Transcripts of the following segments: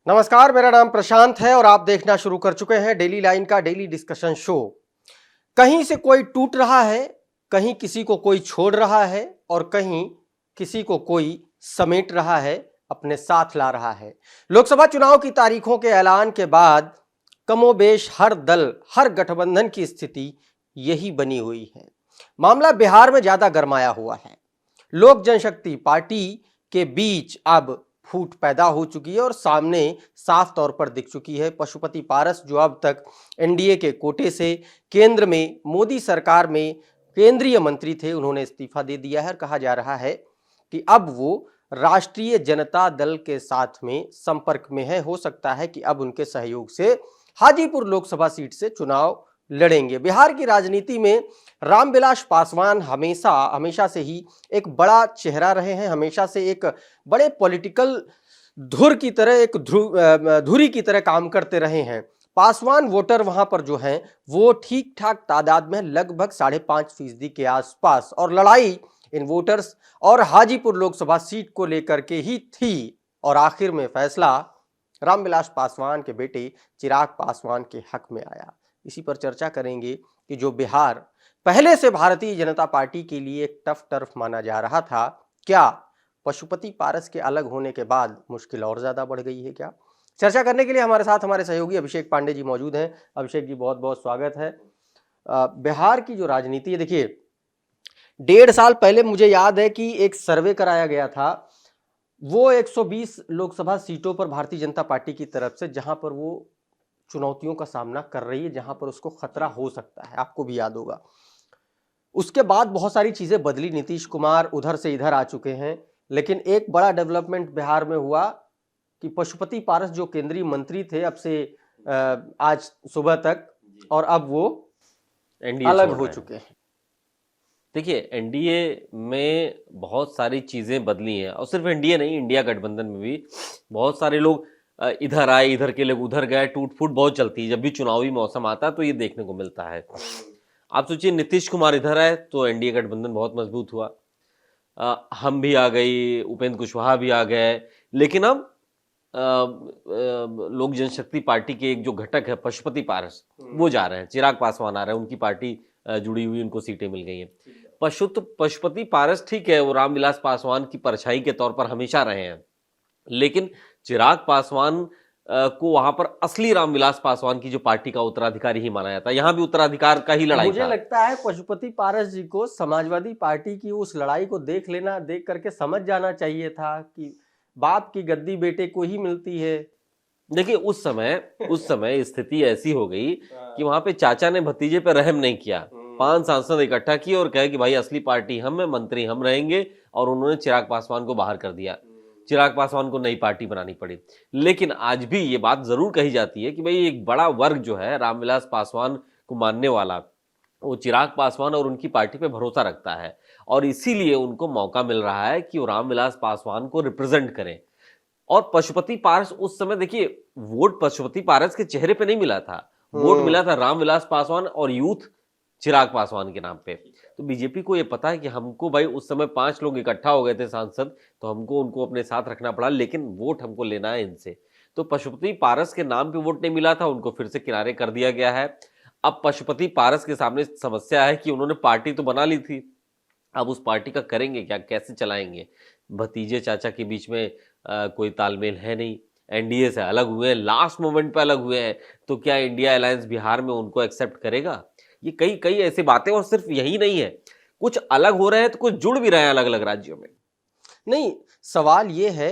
नमस्कार, मेरा नाम प्रशांत है और आप देखना शुरू कर चुके हैं डेली लाइन का डेली डिस्कशन शो। कहीं से कोई टूट रहा है, कहीं किसी को कोई छोड़ रहा है और कहीं किसी को कोई समेट रहा है, अपने साथ ला रहा है। लोकसभा चुनाव की तारीखों के ऐलान के बाद कमोबेश हर दल, हर गठबंधन की स्थिति यही बनी हुई है। मामला बिहार में ज्यादा गरमाया हुआ है। लोक जनशक्ति पार्टी के बीच अब फूट पैदा हो चुकी है और सामने साफ तौर पर दिख चुकी है। पशुपति पारस, जो अब तक एनडीए के कोटे से केंद्र में मोदी सरकार में केंद्रीय मंत्री थे, उन्होंने इस्तीफा दे दिया है और कहा जा रहा है कि अब वो राष्ट्रीय जनता दल के साथ में संपर्क में है। हो सकता है कि अब उनके सहयोग से हाजीपुर लोकसभा सीट से चुनाव लड़ेंगे। बिहार की राजनीति में रामविलास पासवान हमेशा से ही एक बड़ा चेहरा रहे हैं, हमेशा से एक बड़े पॉलिटिकल धुर की तरह, एक धुरी की तरह काम करते रहे हैं। पासवान वोटर वहां पर जो हैं वो ठीक ठाक तादाद में लगभग 5.5% के आसपास, और लड़ाई इन वोटर्स और हाजीपुर लोकसभा सीट को लेकर के ही थी। और आखिर में फैसला रामविलास पासवान के बेटे चिराग पासवान के हक में आया। इसी पर चर्चा करेंगे कि जो बिहार पहले से भारतीय जनता पार्टी के लिए एक टफ टर्फ माना जा रहा था, क्या पशुपति पारस के अलग होने के बाद मुश्किल और ज्यादा बढ़ गई है क्या? चर्चा करने के लिए हमारे साथ हमारे सहयोगी अभिषेक पांडे जी मौजूद हैं। अभिषेक जी, बहुत बहुत स्वागत है। बिहार की जो राजनीति है, देखिए 1.5 साल पहले मुझे याद है कि एक सर्वे कराया गया था, वो 120 लोकसभा सीटों पर भारतीय जनता पार्टी की तरफ से, जहां पर वो चुनौतियों का सामना कर रही है, जहां पर उसको खतरा हो सकता है, आपको भी याद होगा। उसके बाद बहुत सारी चीजें बदली, नीतीश कुमार उधर से इधर आ चुके हैं, लेकिन एक बड़ा डेवलपमेंट बिहार में हुआ कि पशुपति पारस जो केंद्रीय मंत्री थे अब से आज सुबह तक, और अब वो एनडीए अलग हो चुके हैं। देखिए, एनडीए में बहुत सारी चीजें बदली हैं, और सिर्फ एनडीए नहीं, इंडिया गठबंधन में भी बहुत सारे लोग इधर आए, इधर के लोग उधर गए, टूट फूट बहुत चलती है। जब भी चुनावी मौसम आता है तो ये देखने को मिलता है। आप सोचिए, नीतीश कुमार इधर आए तो एनडीए गठबंधन बहुत मजबूत हुआ, हम भी आ गई, उपेंद्र कुशवाहा भी आ गए। लेकिन अब लोक जनशक्ति पार्टी के एक जो घटक है पशुपति पारस, वो जा रहे हैं, चिराग पासवान आ रहे हैं, उनकी पार्टी जुड़ी हुई, उनको सीटें मिल गई हैं। पशुपति पारस ठीक है, वो रामविलास पासवान की परछाई के तौर पर हमेशा रहे हैं, लेकिन चिराग पासवान को वहां पर असली रामविलास पासवान की जो पार्टी का उत्तराधिकारी ही माना जाता है। यहाँ भी उत्तराधिकार का ही लड़ाई मुझे लगता है पशुपति पारस जी को समाजवादी पार्टी की उस लड़ाई को देख करके समझ जाना चाहिए था कि बाप की गद्दी बेटे को ही मिलती है। देखिए, उस समय स्थिति ऐसी हो गई कि वहां पे चाचा ने भतीजे पे रहम नहीं किया। 5 सांसद इकट्ठा किए और कहे कि भाई असली पार्टी हम है, मंत्री हम रहेंगे, और उन्होंने चिराग पासवान को बाहर कर दिया। चिराग पासवान को नई पार्टी बनानी पड़ी। लेकिन आज भी ये बात जरूर कही जाती है कि भाई एक बड़ा वर्ग जो है रामविलास पासवान को मानने वाला, वो चिराग पासवान और उनकी पार्टी पे भरोसा रखता है, और इसीलिए उनको मौका मिल रहा है कि वो रामविलास पासवान को रिप्रेजेंट करें। और पशुपति पारस उस समय, देखिए, वोट पशुपति पारस के चेहरे पे नहीं मिला था, वोट मिला था रामविलास पासवान और यूथ चिराग पासवान के नाम पे। तो बीजेपी को ये पता है कि हमको भाई उस समय 5 लोग इकट्ठा हो गए थे सांसद, तो हमको उनको अपने साथ रखना पड़ा, लेकिन वोट हमको लेना है इनसे। तो पशुपति पारस के नाम पे वोट नहीं मिला था, उनको फिर से किनारे कर दिया गया है। अब पशुपति पारस के सामने समस्या है कि उन्होंने पार्टी तो बना ली थी, अब उस पार्टी का करेंगे क्या, कैसे चलाएंगे? भतीजे चाचा के बीच में कोई तालमेल है नहीं, एनडीए से अलग हुए हैं, लास्ट मोमेंट पे अलग हुए हैं, तो क्या इंडिया अलायंस बिहार में उनको एक्सेप्ट करेगा? ये कई ऐसी बातें, और सिर्फ यही नहीं है, कुछ अलग हो रहे हैं तो कुछ जुड़ भी रहे हैं अलग अलग राज्यों में। नहीं, सवाल ये है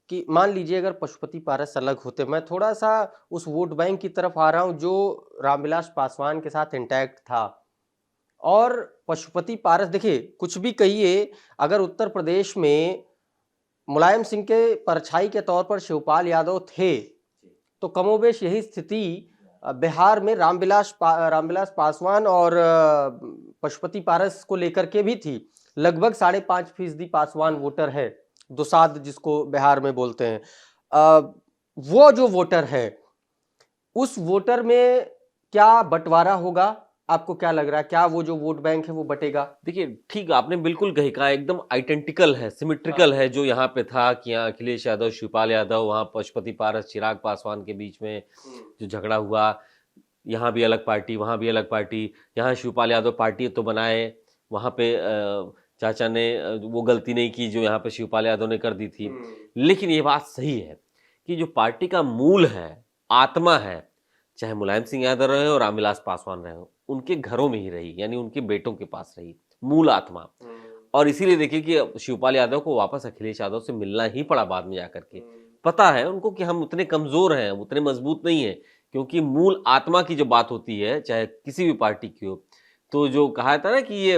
कि मान लीजिए अगर पशुपति पारस अलग होते, मैं थोड़ा सा उस वोट बैंक की तरफ आ रहा हूं जो रामविलास पासवान के साथ इंटैक्ट था, और पशुपति पारस, देखिए कुछ भी कहिए, अगर उत्तर प्रदेश में मुलायम सिंह के परछाई के तौर पर शिवपाल यादव थे, तो कमोबेश यही स्थिति बिहार में रामविलास पासवान और पशुपति पारस को लेकर के भी थी। लगभग 5.5% पासवान वोटर है, दुसाध जिसको बिहार में बोलते हैं। वो जो वोटर है, उस वोटर में क्या बंटवारा होगा, आपको क्या लग रहा है, क्या वो जो वोट बैंक है वो बटेगा? देखिए ठीक आपने बिल्कुल कही कहा, एकदम आइडेंटिकल है, सिमेट्रिकल है जो यहाँ पे था कि यहाँ अखिलेश यादव, शिवपाल यादव, वहाँ पशुपति पारस, चिराग पासवान के बीच में जो झगड़ा हुआ, यहाँ भी अलग पार्टी, वहाँ भी अलग पार्टी, यहाँ शिवपाल यादव पार्टी तो बनाए, वहाँ पे चाचा ने वो गलती नहीं की जो यहाँ पे शिवपाल यादव ने कर दी थी। लेकिन ये बात सही है कि जो पार्टी का मूल है, आत्मा है, चाहे मुलायम सिंह यादव रहे और रामविलास पासवान रहे हो, उनके घरों में ही रही, यानी उनके बेटों के पास रही मूल आत्मा। और इसीलिए देखिए कि शिवपाल यादव को वापस अखिलेश यादव से मिलना ही पड़ा बाद में जाकर के। पता है उनको कि हम उतने कमजोर हैं, उतने मजबूत नहीं है, क्योंकि मूल आत्मा की जो बात होती है चाहे किसी भी पार्टी की हो, तो जो कहा था ना कि ये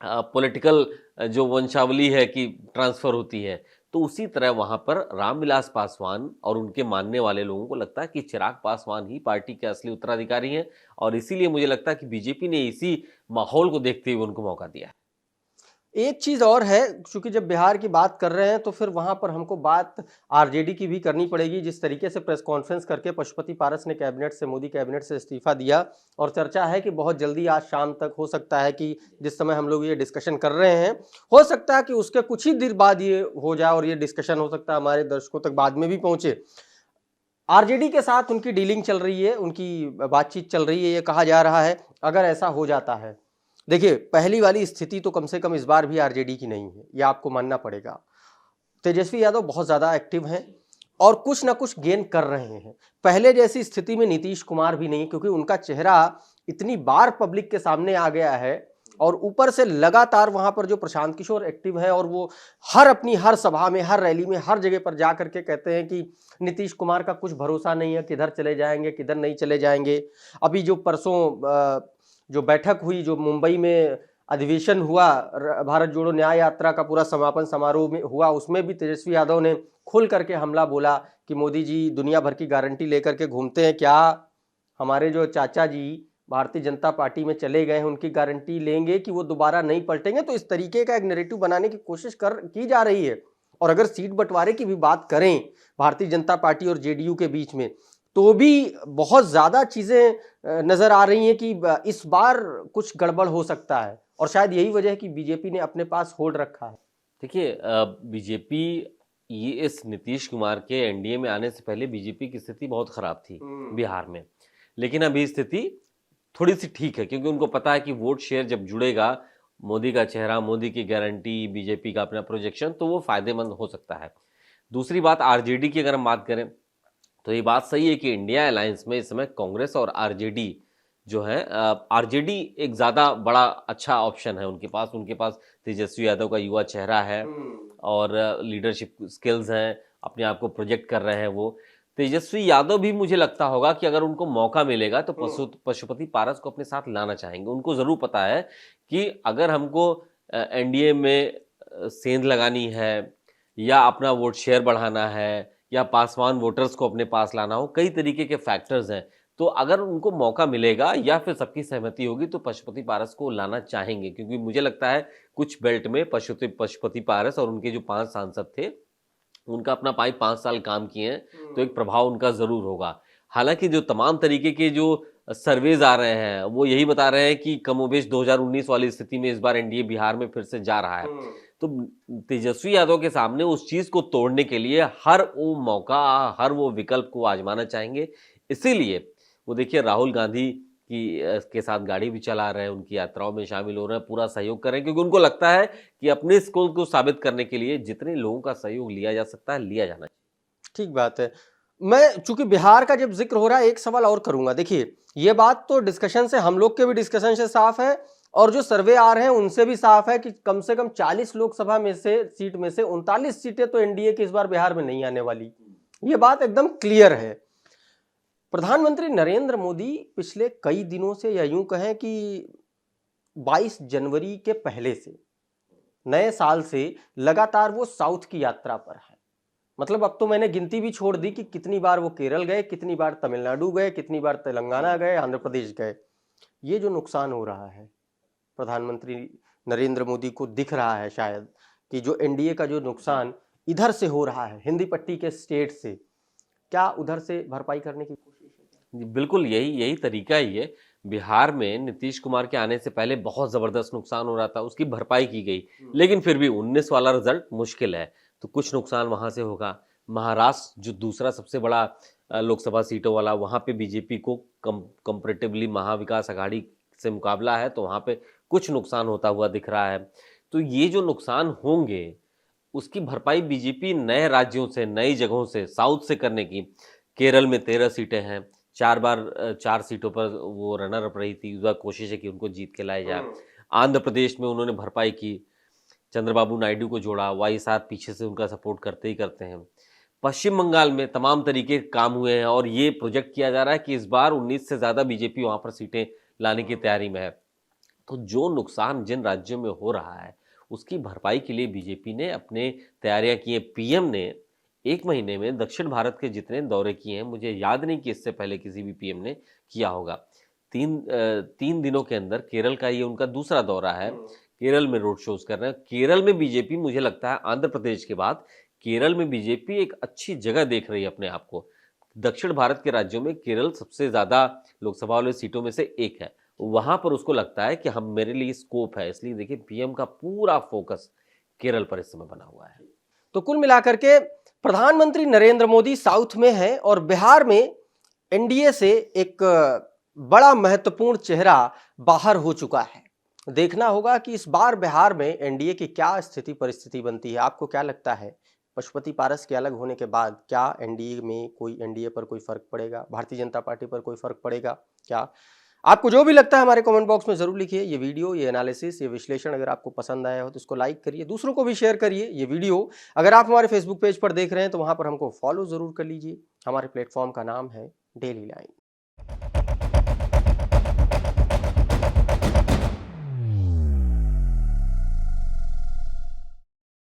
पॉलिटिकल जो वंशावली है कि ट्रांसफर होती है, तो उसी तरह वहां पर रामविलास पासवान और उनके मानने वाले लोगों को लगता है कि चिराग पासवान ही पार्टी के असली उत्तराधिकारी हैं, और इसीलिए मुझे लगता है कि बीजेपी ने इसी माहौल को देखते हुए उनको मौका दिया है। एक चीज और है, क्योंकि जब बिहार की बात कर रहे हैं तो फिर वहां पर हमको बात आरजेडी की भी करनी पड़ेगी। जिस तरीके से प्रेस कॉन्फ्रेंस करके पशुपति पारस ने कैबिनेट से, मोदी कैबिनेट से इस्तीफा दिया, और चर्चा है कि बहुत जल्दी आज शाम तक हो सकता है कि जिस समय हम लोग ये डिस्कशन कर रहे हैं, हो सकता है कि उसके कुछ ही देर बाद ये हो जाए, और ये डिस्कशन हो सकता है हमारे दर्शकों तक बाद में भी पहुंचे। आरजेडी के साथ उनकी डीलिंग चल रही है, उनकी बातचीत चल रही है, ये कहा जा रहा है। अगर ऐसा हो जाता है, देखिए पहली वाली स्थिति तो कम से कम इस बार भी आरजेडी की नहीं है, यह आपको मानना पड़ेगा। तेजस्वी यादव बहुत ज्यादा एक्टिव हैं और कुछ ना कुछ गेन कर रहे हैं। पहले जैसी स्थिति में नीतीश कुमार भी नहीं, क्योंकि उनका चेहरा इतनी बार पब्लिक के सामने आ गया है, और ऊपर से लगातार वहां पर जो प्रशांत किशोर एक्टिव है, और वो अपनी हर सभा में, हर रैली में, हर जगह पर जा करके कहते हैं कि नीतीश कुमार का कुछ भरोसा नहीं है, किधर चले जाएंगे किधर नहीं चले जाएंगे। अभी जो परसों जो बैठक हुई, जो मुंबई में अधिवेशन हुआ, भारत जोड़ो न्याय यात्रा का पूरा समापन समारोह में हुआ, उसमें भी तेजस्वी यादव ने खुल करके हमला बोला कि मोदी जी दुनिया भर की गारंटी लेकर के घूमते हैं, क्या हमारे जो चाचा जी भारतीय जनता पार्टी में चले गए हैं उनकी गारंटी लेंगे कि वो दोबारा नहीं पलटेंगे? तो इस तरीके का एक नैरेटिव बनाने की कोशिश की जा रही है। और अगर सीट बंटवारे की भी बात करें भारतीय जनता पार्टी और जेडीयू के बीच में, तो भी बहुत ज्यादा चीजें नजर आ रही हैं कि इस बार कुछ गड़बड़ हो सकता है, और शायद यही वजह है कि बीजेपी ने अपने पास होल्ड रखा है। देखिए बीजेपी, ये इस नीतीश कुमार के एनडीए में आने से पहले बीजेपी की स्थिति बहुत खराब थी बिहार में, लेकिन अभी स्थिति थोड़ी सी ठीक है, क्योंकि उनको पता है कि वोट शेयर जब जुड़ेगा, मोदी का चेहरा, मोदी की गारंटी, बीजेपी का अपना प्रोजेक्शन, तो वो फायदेमंद हो सकता है। दूसरी बात आरजेडी की अगर हम बात करें, तो ये बात सही है कि इंडिया अलायंस में इस समय कांग्रेस और आरजेडी जो है, आरजेडी एक ज्यादा बड़ा अच्छा ऑप्शन है उनके पास तेजस्वी यादव का युवा चेहरा है और लीडरशिप स्किल्स हैं, अपने आप को प्रोजेक्ट कर रहे हैं। वो तेजस्वी यादव भी मुझे लगता होगा कि अगर उनको मौका मिलेगा तो पशुपति पारस को अपने साथ लाना चाहेंगे। उनको जरूर पता है कि अगर हमको एनडीए में सेंध लगानी है, या अपना वोट शेयर बढ़ाना है, या पासवान वोटर्स को अपने पास लाना हो, कई तरीके के फैक्टर्स हैं, तो अगर उनको मौका मिलेगा या फिर सबकी सहमति होगी तो पशुपति पारस को लाना चाहेंगे, क्योंकि मुझे लगता है कुछ बेल्ट में पशुपति पारस और उनके जो 5 सांसद थे, उनका अपना 5 साल काम किए हैं, तो एक प्रभाव उनका जरूर होगा। हालांकि जो तमाम तरीके के जो सर्वेज आ रहे हैं वो यही बता रहे हैं कि कमोबेश 2019 वाली स्थिति में इस बार एनडीए बिहार में फिर से जा रहा है। तो तेजस्वी यादव के सामने उस चीज को तोड़ने के लिए हर वो मौका, हर वो विकल्प को आजमाना चाहेंगे। इसीलिए वो देखिए राहुल गांधी के साथ गाड़ी भी चला रहे हैं, उनकी यात्राओं में शामिल हो रहे हैं, पूरा सहयोग कर रहे हैं, क्योंकि उनको लगता है कि अपने स्कोर को साबित करने के लिए जितने लोगों का सहयोग लिया जा सकता है लिया जाना चाहिए। ठीक बात है। मैं चूंकि बिहार का जब जिक्र हो रहा है, एक सवाल और करूंगा। देखिए ये बात तो डिस्कशन से, हम लोग के भी डिस्कशन से साफ है, और जो सर्वे आ रहे हैं उनसे भी साफ है कि कम से कम 40 लोकसभा में से सीट में से 39 सीटें तो एनडीए की इस बार बिहार में नहीं आने वाली। ये बात एकदम क्लियर है। प्रधानमंत्री नरेंद्र मोदी पिछले कई दिनों से, या यूं कहें कि 22 जनवरी के पहले से, नए साल से लगातार वो साउथ की यात्रा पर है। मतलब अब तो मैंने गिनती भी छोड़ दी कि कितनी बार वो केरल गए, कितनी बार तमिलनाडु गए, कितनी बार तेलंगाना गए, आंध्र प्रदेश गए। ये जो नुकसान हो रहा है प्रधानमंत्री नरेंद्र मोदी को दिख रहा है शायद, कि जो एनडीए का जो नुकसान इधर से हो रहा है, हिंदी पट्टी के स्टेट से, क्या उधर से भरपाई करने की कोशिश है? बिल्कुल यही तरीका ही है। बिहार में नीतीश कुमार के आने से पहले बहुत जबरदस्त नुकसान हो रहा था, उसकी भरपाई की गई, लेकिन फिर भी 19 वाला रिजल्ट मुश्किल है, तो कुछ नुकसान वहां से होगा। महाराष्ट्र जो दूसरा सबसे बड़ा लोकसभा सीटों वाला, वहां पे बीजेपी को कंपैरेटिवली महाविकास आघाड़ी से मुकाबला है, तो वहां पे कुछ नुकसान होता हुआ दिख रहा है। तो ये जो नुकसान होंगे उसकी भरपाई बीजेपी नए राज्यों से, नई जगहों से, साउथ से करने की। केरल में 13 सीटें हैं, 4 बार 4 सीटों पर वो रनर अप रही थी, इस बार कोशिश है कि उनको जीत के लाया जाए। आंध्र प्रदेश में उन्होंने भरपाई की, चंद्रबाबू नायडू को जोड़ा, वाई साहब पीछे से उनका सपोर्ट करते ही करते हैं। पश्चिम बंगाल में तमाम तरीके के काम हुए हैं और ये प्रोजेक्ट किया जा रहा है कि इस बार 19 से ज़्यादा बीजेपी वहाँ पर सीटें लाने की तैयारी में है। तो जो नुकसान जिन राज्यों में हो रहा है उसकी भरपाई के लिए बीजेपी ने अपने तैयारियां की हैं। पीएम ने 1 महीने में दक्षिण भारत के जितने दौरे किए हैं, मुझे याद नहीं कि इससे पहले किसी भी पीएम ने किया होगा। 3 दिनों के अंदर केरल का ये उनका दूसरा दौरा है, केरल में रोड शोज कर रहे हैं। केरल में बीजेपी, मुझे लगता है आंध्र प्रदेश के बाद केरल में बीजेपी एक अच्छी जगह देख रही है अपने आप को। दक्षिण भारत के राज्यों में केरल सबसे ज्यादा लोकसभा वाले सीटों में से एक है, वहां पर उसको लगता है कि हम, मेरे लिए स्कोप है, इसलिए देखिए पीएम का पूरा फोकस केरल पर इस समय बना हुआ है। तो कुल मिलाकर के प्रधानमंत्री नरेंद्र मोदी साउथ में हैं और बिहार में एनडीए से एक बड़ा महत्वपूर्ण चेहरा बाहर हो चुका है। देखना होगा कि इस बार बिहार में एनडीए की क्या स्थिति परिस्थिति बनती है। आपको क्या लगता है, पशुपति पारस के अलग होने के बाद क्या एनडीए में कोई, एनडीए पर कोई फर्क पड़ेगा, भारतीय जनता पार्टी पर कोई फर्क पड़ेगा क्या? आपको जो भी लगता है हमारे कमेंट बॉक्स में जरूर लिखिए। ये वीडियो, ये एनालिसिस, ये विश्लेषण अगर आपको पसंद आया हो तो इसको लाइक करिए, दूसरों को भी शेयर करिए। ये वीडियो अगर आप हमारे फेसबुक पेज पर देख रहे हैं तो वहां पर हमको फॉलो जरूर कर लीजिए। हमारे प्लेटफॉर्म का नाम है डेली लाइन।